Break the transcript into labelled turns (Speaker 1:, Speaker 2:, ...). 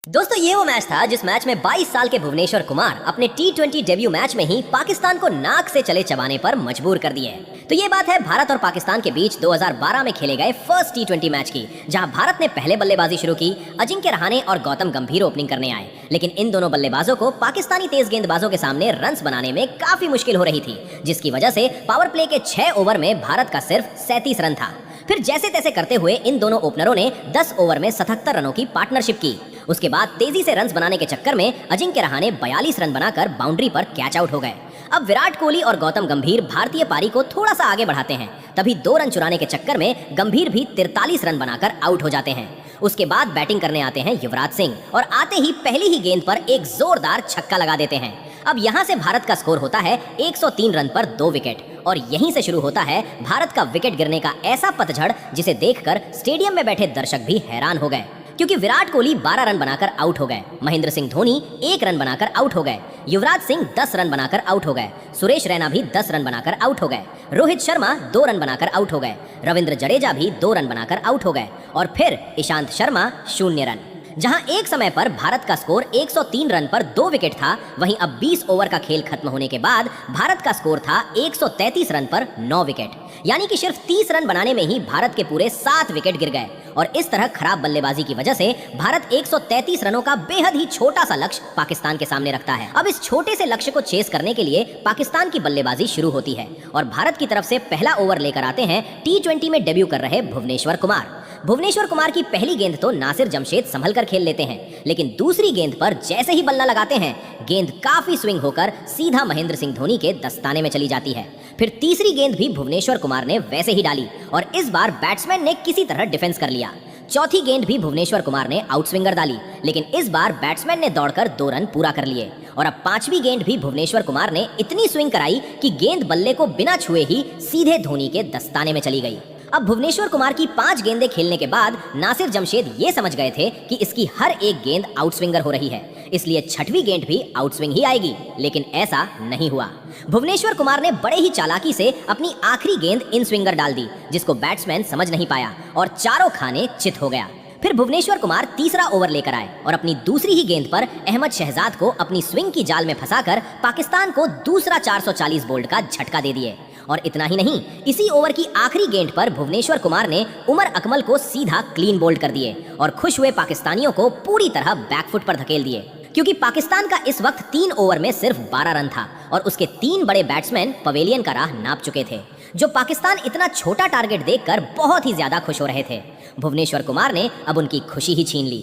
Speaker 1: दोस्तों ये वो मैच था जिस मैच में 22 साल के भुवनेश्वर कुमार अपने टी20 डेब्यू मैच में ही पाकिस्तान को नाक से चले चबाने पर मजबूर कर दिए। तो ये बात है भारत और पाकिस्तान के बीच 2012 में खेले गए फर्स्ट टी20 मैच की, जहां भारत ने पहले बल्लेबाजी शुरू की। अजिंक्य रहाणे और गौतम गंभीर ओपनिंग करने आए, लेकिन इन दोनों बल्लेबाजों को पाकिस्तानी तेज गेंदबाजों के सामने रन्स बनाने में काफी मुश्किल हो रही थी, जिसकी वजह से पावर प्ले के 6 ओवर में भारत का सिर्फ 37 रन था। फिर जैसे तैसे करते हुए इन दोनों ओपनरों ने 10 ओवर में 77 रनों की पार्टनरशिप की। उसके बाद तेजी से रन्स बनाने के चक्कर में अजिंक्य रहाणे 42 रन बनाकर बाउंड्री पर कैच आउट हो गए। अब विराट कोहली और गौतम गंभीर भारतीय पारी को थोड़ा सा आगे बढ़ाते हैं, तभी 2 रन चुराने के चक्कर में गंभीर भी 43 रन बनाकर आउट हो जाते हैं। उसके बाद बैटिंग करने आते हैं युवराज सिंह और आते ही पहली ही गेंद पर एक जोरदार छक्का लगा देते हैं। अब यहाँ से भारत का स्कोर होता है 103 रन पर 2 विकेट, और यहीं से शुरू होता है भारत का विकेट गिरने का ऐसा पतझड़ जिसे देखकर स्टेडियम में बैठे दर्शक भी हैरान हो गए, क्योंकि विराट कोहली 12 रन बनाकर आउट हो गए, महेंद्र सिंह धोनी 1 रन बनाकर आउट हो गए, युवराज सिंह 10 रन बनाकर आउट हो गए, सुरेश रैना भी 10 रन बनाकर आउट हो गए, रोहित शर्मा 2 रन बनाकर आउट हो गए, रविंद्र जडेजा भी 2 रन बनाकर आउट हो गए, और फिर ईशांत शर्मा 0 रन। जहां एक समय पर भारत का स्कोर 103 रन पर 2 विकेट था, वहीं अब 20 ओवर का खेल खत्म होने के बाद भारत का स्कोर था 133 रन पर 9 विकेट, यानी कि सिर्फ 30 रन बनाने में ही भारत के पूरे 7 विकेट गिर गए। और इस तरह खराब बल्लेबाजी की वजह से भारत 133 रनों का बेहद ही छोटा सा लक्ष्य पाकिस्तान के सामने रखता है। अब इस छोटे से लक्ष्य को चेस करने के लिए पाकिस्तान की बल्लेबाजी शुरू होती है और भारत की तरफ से पहला ओवर लेकर आते हैं टी20 में डेब्यू कर रहे भुवनेश्वर कुमार। भुवनेश्वर कुमार की पहली गेंद तो नासिर जमशेद संभल कर खेल लेते हैं, लेकिन दूसरी गेंद पर जैसे ही बल्ला लगाते हैं, गेंद काफी स्विंग होकर सीधा महेंद्र सिंह धोनी के दस्ताने में चली जाती है। फिर तीसरी गेंद भी भुवनेश्वर कुमार ने वैसे ही डाली और इस बार बैट्समैन ने किसी तरह डिफेंस कर लिया। चौथी गेंद भी भुवनेश्वर कुमार ने आउट स्विंगर डाली, लेकिन इस बार बैट्समैन ने दौड़कर 2 रन पूरा कर लिए। और अब 5वीं गेंद भी भुवनेश्वर कुमार ने इतनी स्विंग कराई कि गेंद बल्ले को बिना छुए ही सीधे धोनी के दस्ताने में चली गई। अब भुवनेश्वर कुमार की 5 गेंदें खेलने के बाद नासिर जमशेद ये समझ गए थे कि इसकी हर एक गेंद आउट स्विंगर हो रही है, इसलिए 6वीं गेंद भी आउट स्विंग ही आएगी, लेकिन ऐसा नहीं हुआ। भुवनेश्वर कुमार ने बड़े ही चालाकी से अपनी आखिरी गेंद इन स्विंगर डाल दी, जिसको बैट्समैन समझ नहीं पाया और चारों खाने चित हो गया। फिर भुवनेश्वर कुमार तीसरा ओवर लेकर आए और अपनी दूसरी ही गेंद पर अहमद शहजाद को अपनी स्विंग की जाल में फंसाकर पाकिस्तान को दूसरा 440 बोल्ड का झटका दे दिए। और इतना ही नहीं, इसी ओवर की आखिरी गेंद पर भुवनेश्वर कुमार ने उमर अकमल को सीधा क्लीन बोल्ड कर दिए और खुश हुए पाकिस्तानियों को पूरी तरह बैकफुट पर धकेल दिए, क्योंकि पाकिस्तान का इस वक्त 3 ओवर में सिर्फ 12 रन था और उसके 3 बड़े बैट्समैन पवेलियन का राह नाप चुके थे, जो पाकिस्तान इतना छोटा टारगेट देखकर बहुत ही ज्यादा खुश हो रहे थे। भुवनेश्वर कुमार ने अब उनकी खुशी ही छीन ली।